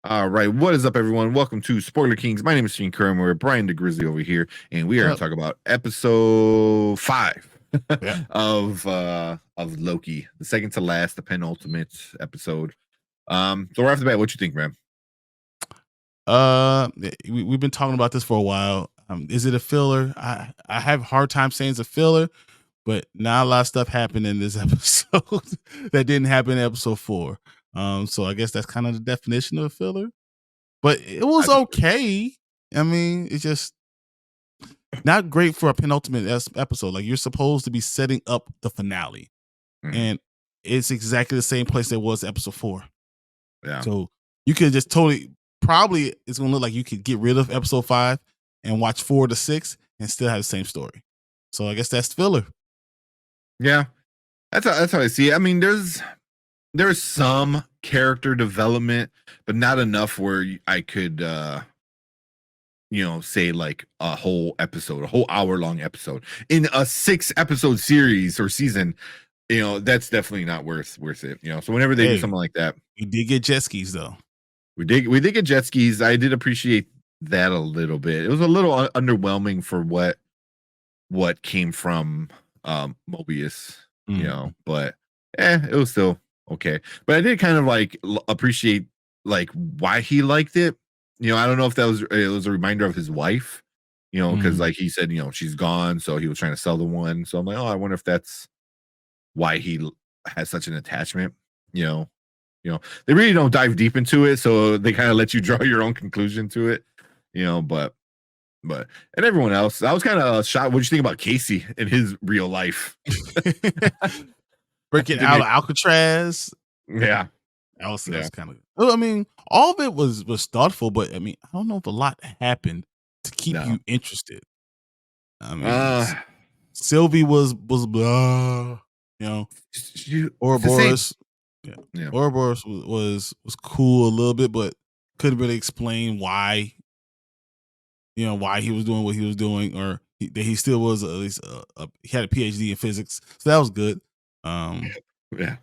All right, what is up, everyone? Welcome to Spoiler Kings. My name is Gene Kerr. We're Brian the Grizzly over here, and we are going to Yep. talk about episode 5 Yeah. of Loki, the second to last, the penultimate episode. So right off the bat, what you think, man? We've been talking about this for a while. Is it a filler? I have a hard time saying it's a filler, but not a lot of stuff happened in this episode that didn't happen in episode 4. So I guess that's kind of the definition of a filler. But it was okay. I mean, it's just not great for a penultimate episode. Like, you're supposed to be setting up the finale, and it's exactly the same place that was episode 4. Yeah. So you could just probably it's gonna look like you could get rid of episode 5 and watch 4 to 6 and still have the same story. So I guess that's filler. Yeah, that's how I see it. I mean, there's some character development, but not enough where I could say like a whole episode, a whole hour-long episode in a 6-episode series or season. That's definitely not worth it. So whenever they do something like that, we did get jet skis though. We did get jet skis. I did appreciate that a little bit. It was a little underwhelming for what came from Mobius, but it was still okay. But I did kind of like appreciate like why he liked it. I don't know if it was a reminder of his wife, because like he said, she's gone, so he was trying to sell the one. So I'm like, oh, I wonder if that's why he has such an attachment. They really don't dive deep into it, so they kind of let you draw your own conclusion to it. But and everyone else, I was kind of shocked. What do you think about Casey in his real life? Breaking out of Alcatraz. Yeah. Also, that's kind of. I mean, all of it was thoughtful, but I mean, I don't know if a lot happened to keep you interested. I mean, Sylvie was blah, Ouroboros. Yeah. Ouroboros was cool a little bit, but couldn't really explain why. Why he was doing what he was doing, or that he still was at least he had a PhD in physics, so that was good. Yeah.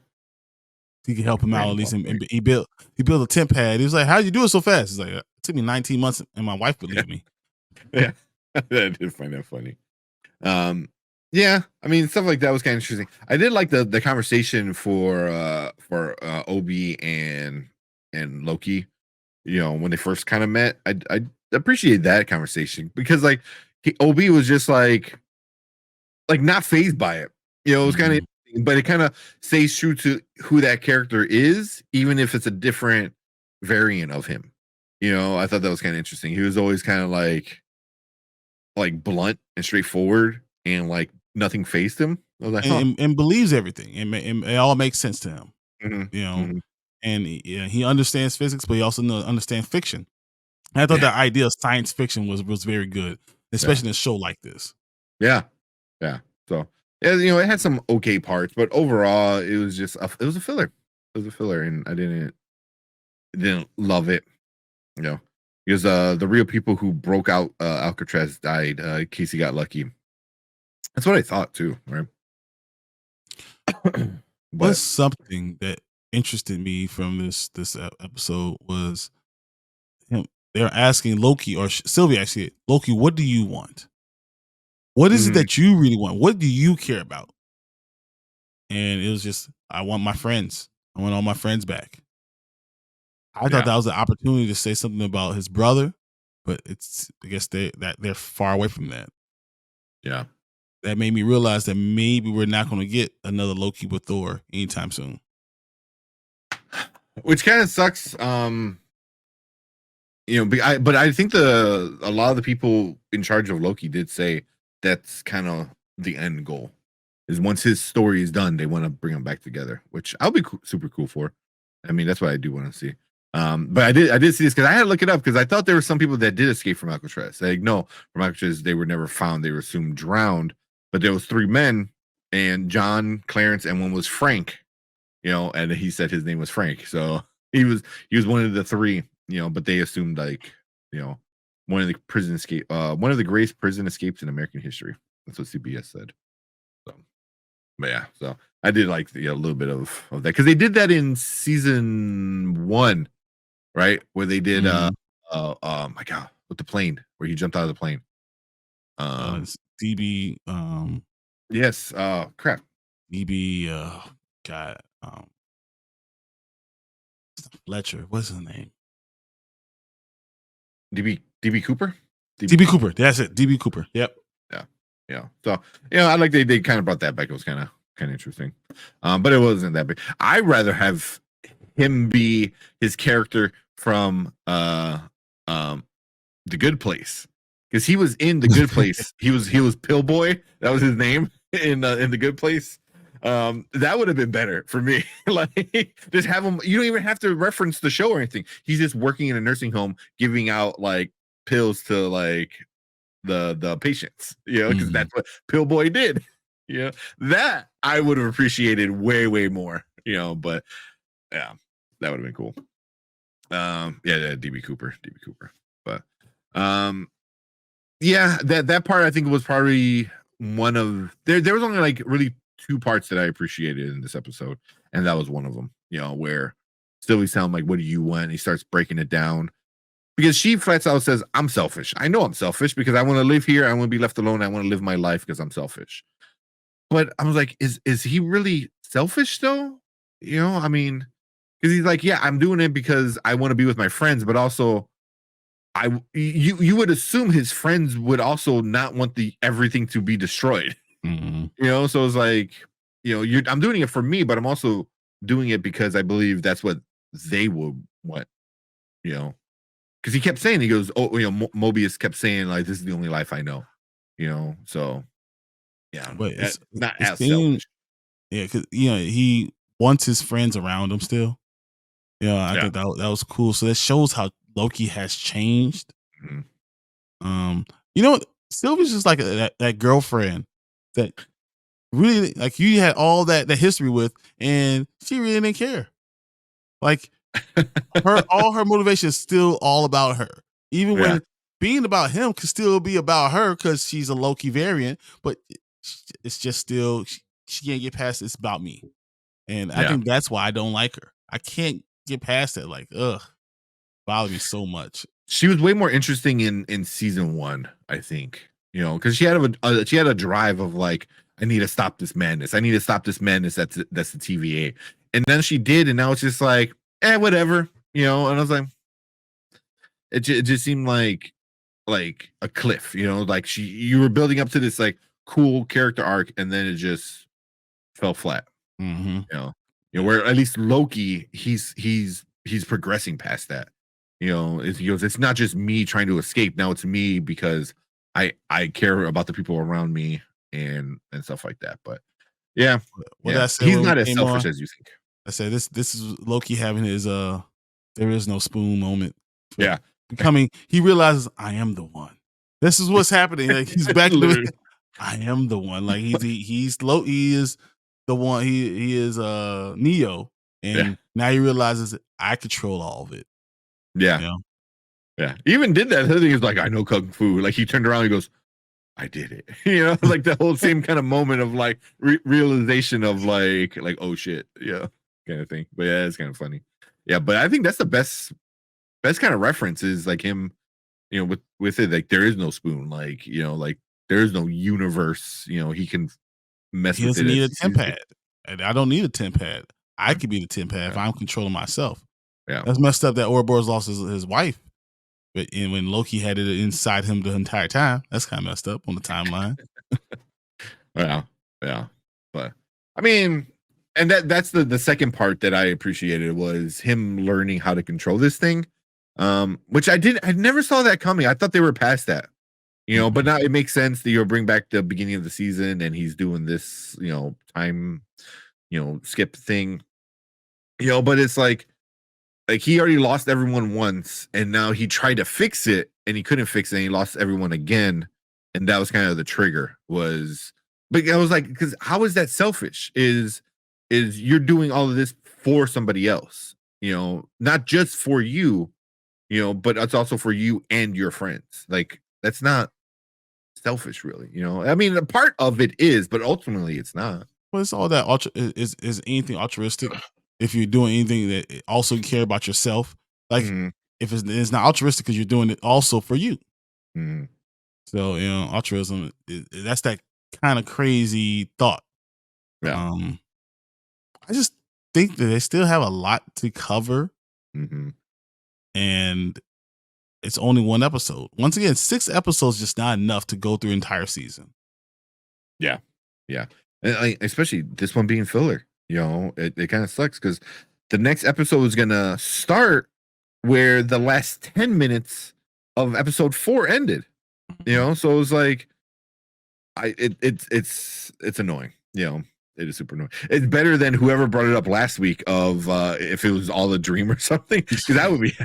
He could help him out at least, and he built a temp pad. He was like, "How'd you do it so fast?" He's like, "It took me 19 months, and my wife would leave me." Yeah, I did find that funny. Yeah, I mean, stuff like that was kind of interesting. I did like the conversation for Obi and Loki. When they first kind of met, I appreciate that conversation because like Obi was just like not phased by it. It was kind of. But it kind of stays true to who that character is, even if it's a different variant of him. I thought that was kind of interesting. He was always kind of like blunt and straightforward, and like nothing faced him. I was like, and believes everything, and it all makes sense to him. And he understands physics, but he also understands fiction. And I thought that idea of science fiction was very good, especially in a show like this. Yeah. So. Yeah, it had some okay parts, but overall, it was just a filler. It was a filler, and I didn't love it. Because the real people who broke out Alcatraz died. Casey got lucky. That's what I thought too, right? But something that interested me from this episode was him. They're asking Loki, or Sylvie actually, Loki, what do you want? What is it that you really want? What do you care about? And it was just, I want my friends. I want all my friends back. I thought that was an opportunity to say something about his brother, but I guess they're far away from that. Yeah. That made me realize that maybe we're not going to get another Loki with Thor anytime soon. Which kind of sucks. But I think a lot of the people in charge of Loki did say that's kind of the end goal. Is once his story is done, they want to bring him back together, which I'll be super cool for. I mean, that's what I do want to see. But I did see this because I had to look it up because I thought there were some people that did escape from Alcatraz. Like, no, from Alcatraz, they were never found. They were assumed drowned. But there was 3 men, and John, Clarence, and one was Frank. And he said his name was Frank. So he was one of the 3. But they assumed like one of the prison escape, one of the greatest prison escapes in American history. That's what CBS said. So, but yeah, so I did like a little bit of that because they did that in season 1 right? Where they did Mhm. my god, with the plane, where he jumped out of the plane. It's DB, Yes, crap. DB, God, Fletcher. What's his name? DB Cooper? DB Cooper. Cooper. That's it. DB Cooper. Yep. Yeah. Yeah. So, I like they kind of brought that back. It was kind of interesting. But it wasn't that big. I'd rather have him be his character from The Good Place. Because he was in The Good Place. He was Pillboy. That was his name in The Good Place. That would have been better for me. Like, just have him. You don't even have to reference the show or anything. He's just working in a nursing home, giving out like pills to like the patients. Because Mhm. that's what Pillboy did. That I would have appreciated way more. But yeah, that would have been cool. Yeah, DB Cooper. But um, yeah, that part I think was probably one of there was only like really two parts that I appreciated in this episode, and that was one of them. Where Sylvie sound like, "What do you want?" And he starts breaking it down because she flats out says, "I'm selfish. I know I'm selfish because I want to live here. I want to be left alone. I want to live my life because I'm selfish." But I was like, is he really selfish though? I mean, because he's like, yeah, I'm doing it because I want to be with my friends, but also you would assume his friends would also not want the everything to be destroyed. Mhm. So it's like, I'm doing it for me, but I'm also doing it because I believe that's what they would want. You know, because he kept saying, he goes, oh, Mobius kept saying like, this is the only life I know. So yeah, I don't know. But Not it as seemed, selfish. yeah, because he wants his friends around him still. I Yeah. think that was cool. So that shows how Loki has changed. Mhm. Um, you know, Sylvia's just like that girlfriend that really like you had all that history with, and she really didn't care. Like her, all her motivation is still all about her, even Yeah. when being about him could still be about her because she's a Loki variant. But it's just still she can't get past it's about me, and I Yeah. think that's why I don't like her. I can't get past that. Like, ugh, bother me so much. She was way more interesting in season 1, I think. Because she had a drive of like, I need to stop this madness. I need to stop this madness. That's the TVA. And then she did, and now it's just like, whatever. And I was like, it just seemed like a cliff. Like you were building up to this like cool character arc, and then it just fell flat. Mm-hmm. You know, Yeah. where at least Loki, he's progressing past that. He goes, it's not just me trying to escape. Now it's me because I care about the people around me and stuff like that. But yeah, What did yeah, I say he's when we not as came selfish on? as you think. I said this is Loki having his there is no spoon moment for Yeah, becoming he realizes I am the one. This is what's happening. Like he's back to literally. I am the one. Like he's Loki he is the one he is Neo Yeah, and now he realizes I control all of it. yeah, You know? yeah. He even did that. The other thing is like, I know kung fu. Like he turned around, and he goes, I did it. Like the whole same kind of moment of like realization of like oh shit, yeah, kind of thing. But yeah, it's kind of funny. Yeah, but I think that's the best kind of reference is like him, with it, like there is no spoon, like like there is no universe. He can mess He with doesn't it as need a he sees fit. tempad. And I don't need a tempad. I Yeah, could be the tempad if yeah, I'm controlling myself. yeah. That's messed up that Ouroboros lost his wife. But and when Loki had it inside him the entire time, that's kind of messed up on the timeline. Yeah, yeah. But I mean, and that's the second part that I appreciated was him learning how to control this thing. Which I never saw that coming. I thought they were past that. But Mhm. now it makes sense that you'll bring back the beginning of the season and he's doing this, time, skip thing. But it's like he already lost everyone once and now he tried to fix it and he couldn't fix it and he lost everyone again. And that was kind of the trigger was but I was like, because how is that selfish? Is you're doing all of this for somebody else, not just for you, but it's also for you and your friends. Like that's not selfish really, I mean a part of it is, but ultimately it's not. Well, it's all that is anything altruistic if you're doing anything that also care about yourself. Like, Mhm, if it's not altruistic because you're doing it also for you. mhm. So, altruism, that's that kind of crazy thought. Yeah. Um, I just think that they still have a lot to cover, Mhm. and it's only one episode. Once again, 6 episodes is just not enough to go through entire season. Yeah. Yeah. And, like, especially this one being filler, it kinda sucks because the next episode is gonna start where the last 10 minutes of episode 4 ended, Mhm. so it was like it's annoying, it is super annoying. It's better than whoever brought it up last week of, if it was all a dream or something, because that would be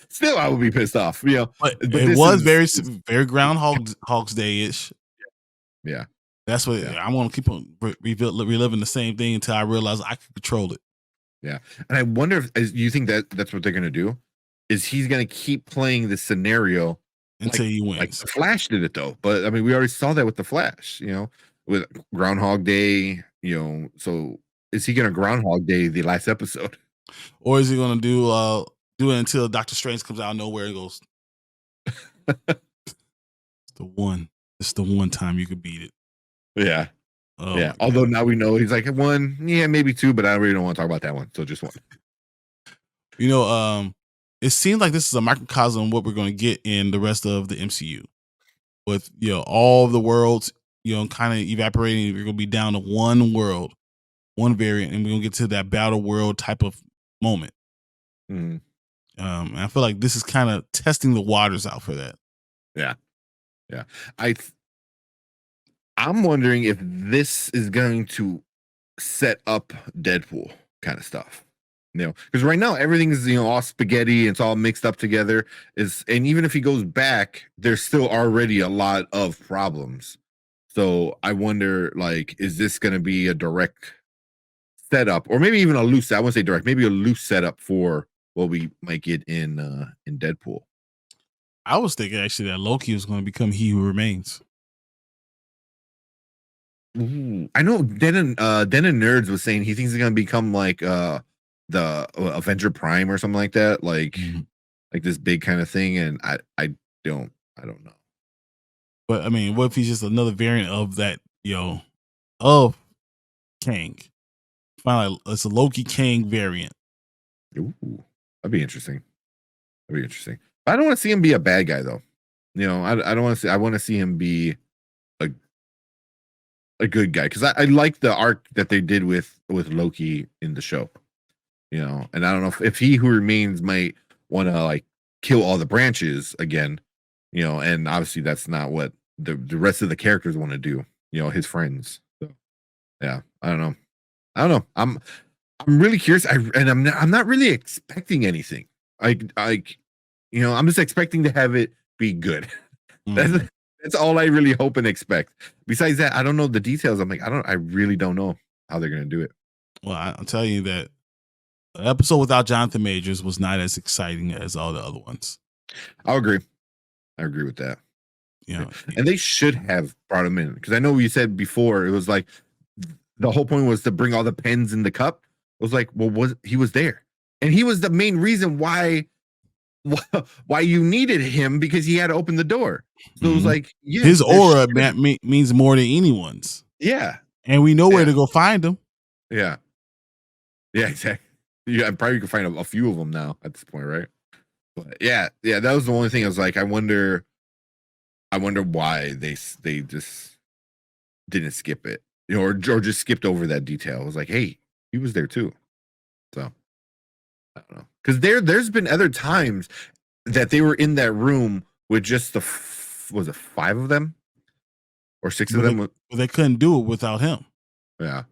still, I would be pissed off, But but it this was is very Groundhog's Day ish. yeah, That's what yeah, I want to keep on reliving the same thing until I realize I can control it yeah, and I wonder if you think that that's what they're gonna do? Is he's gonna keep playing this scenario until like he like wins. the Flash did it though, but I mean, we already saw that with the Flash, with Groundhog Day, so is he gonna Groundhog Day the last episode? Or is he gonna do it until Doctor Strange comes out of nowhere and goes, "It's the one. It's the one time you could beat it." Yeah. Oh Yeah. my Although god. now we know he's like one, yeah, maybe two, but I really don't want to talk about that one. So just one. You know, it seems like this is a microcosm of what we're gonna get in the rest of the MCU. With all the worlds, kind of evaporating. We're gonna be down to one world, one variant, and we're gonna get to that battle world type of moment. Mhm. And I feel like this is kind of testing the waters out for that. Yeah. Yeah. I th- I'm wondering if this is going to set up Deadpool kind of stuff. Because right now everything is all spaghetti, it's all mixed up together. And even if he goes back, there's still already a lot of problems. So I wonder, like, is this going to be a direct setup, or maybe even a loose? I wouldn't say direct, maybe a loose setup for what we might get in Deadpool. I was thinking actually that Loki was going to become He Who Remains. Ooh, I know Den and Nerds was saying he thinks he's gonna become like the Avenger Prime or something like that, Mhm. like this big kind of thing, and don't I don't know. But I mean, what if he's just another variant of that, of Kang? Finally, it's a Loki Kang variant. Ooh, that'd be interesting. That'd be interesting. I don't want to see him be a bad guy though. I don't want to see. I want to see him be a a good guy because I like the arc that they did with Loki in the show. And I don't know if He Who Remains might want to like kill all the branches again, and obviously that's not what the rest of the characters want to do, his friends. So yeah, I don't know. I don't know. I'm really curious. I'm not really expecting anything. Like I'm just expecting to have it be good. That's Mhm. that's all I really hope and expect. Besides that, I don't know the details. I really don't know how they're gonna do it. Well, I'll tell you that the episode without Jonathan Majors was not as exciting as all the other ones. I'll agree. I agree with that. You Yeah. know, And they should have brought him in because I know you said before it was like the whole point was to bring all the pens in the cup. It was like, well, was he was there, and he was the main reason why you needed him because he had to open the door. So it was mhm. like, yes, His there aura should, means more than anyone's, yeah, and we know where yeah, to go find him. yeah, yeah, exactly. Yeah, I'm probably can find a few of them now at this point, right? But yeah, yeah, that was the only thing. I was like, I wonder why they just didn't skip it, or just skipped over that detail. I was like, hey, he was there too. So I don't know, because there's been other times that they were in that room with just was it 5 of them or 6 of But they, them? but they couldn't do it without him, Yeah,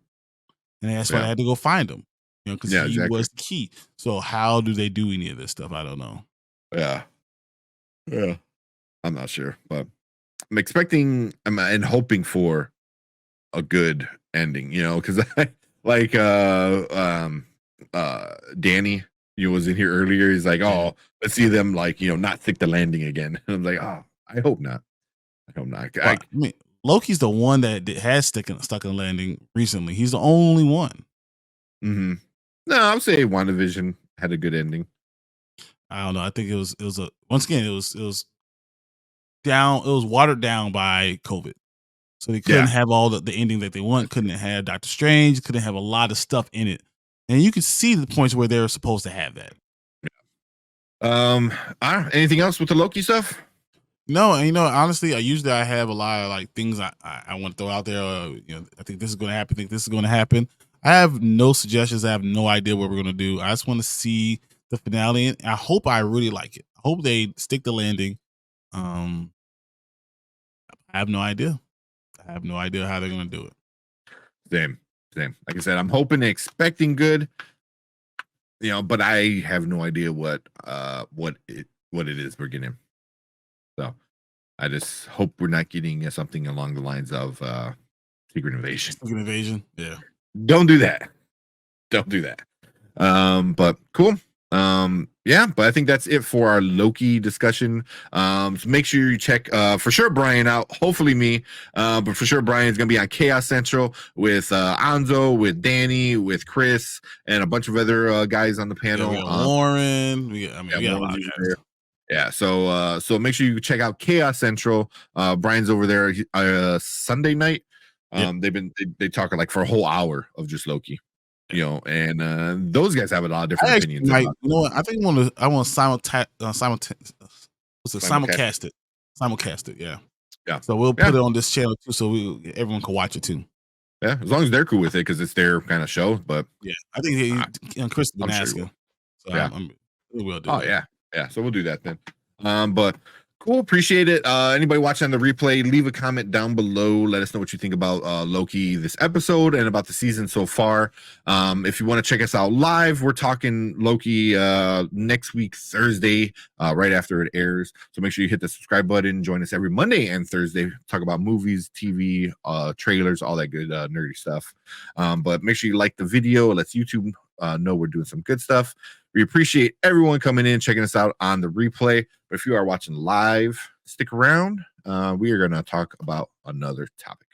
and that's why they yeah, had to go find him. Because yeah, he exactly. was the key. So how do they do any of this stuff? I don't know. Yeah, yeah. I'm not sure, but I'm expecting and hoping for a good ending. Because I like Danny. Was in here earlier. He's like, Yeah. oh, let's see them like not stick the landing again. And I'm like, oh, I hope not. I hope not. Well, I mean, Loki's the one that has stuck in landing recently. He's the only one. No, I would say WandaVision had a good ending. I don't know. I think it was a once again it was down. It was watered down by COVID. So they couldn't Yeah. have all the ending that they want. Couldn't have Doctor Strange. Couldn't have a lot of stuff in it. And you could see the points where they were supposed to have that. I don't, anything else with the Loki stuff? No, and honestly, I have a lot of like things I want to throw out there. I think this is going to happen. I think this is going to happen. I have no suggestions. I have no idea what we're going to do. I just want to see the finale, and I hope I really like it. I hope they stick the landing. Um, I have no idea. I have no idea how they're going to do it. Same. Like I said, I'm hoping and expecting good. But I have no idea what it is we're getting. So I just hope we're not getting something along the lines of Secret Invasion. Secret Invasion, yeah. Don't do that. But cool. Yeah, but I think that's it for our Loki discussion. So make sure you check for sure Brian out, hopefully me, but for sure Brian's gonna be on Chaos Central with Anzo, with Danny, with Chris, and a bunch of other guys on the panel. We got Lauren, we got a lot of guys. Yeah, so make sure you check out Chaos Central. Brian's over there Sunday night. They talk like for a whole hour of just Loki. And those guys have a lot of different opinions. You know what? I think I want to simulcast it. Simulcast it, yeah. Yeah. So we'll put it on this channel too, so everyone can watch it too. Yeah, as long as they're cool with it, because it's their kind of show. But yeah, I think Chris has been asking. Sure. So yeah, we will do. Oh yeah. So we'll do that then. But cool, appreciate it. Anybody watching on the replay, leave a comment down below. Let us know what you think about Loki this episode and about the season so far. If you want to check us out live, we're talking Loki next week Thursday, right after it airs. So make sure you hit the subscribe button. Join us every Monday and Thursday. Talk about movies, TV, trailers, all that good nerdy stuff. But make sure you like the video. Let's YouTube know we're doing some good stuff. We appreciate everyone coming in, checking us out on the replay. But if you are watching live, stick around. We are going to talk about another topic.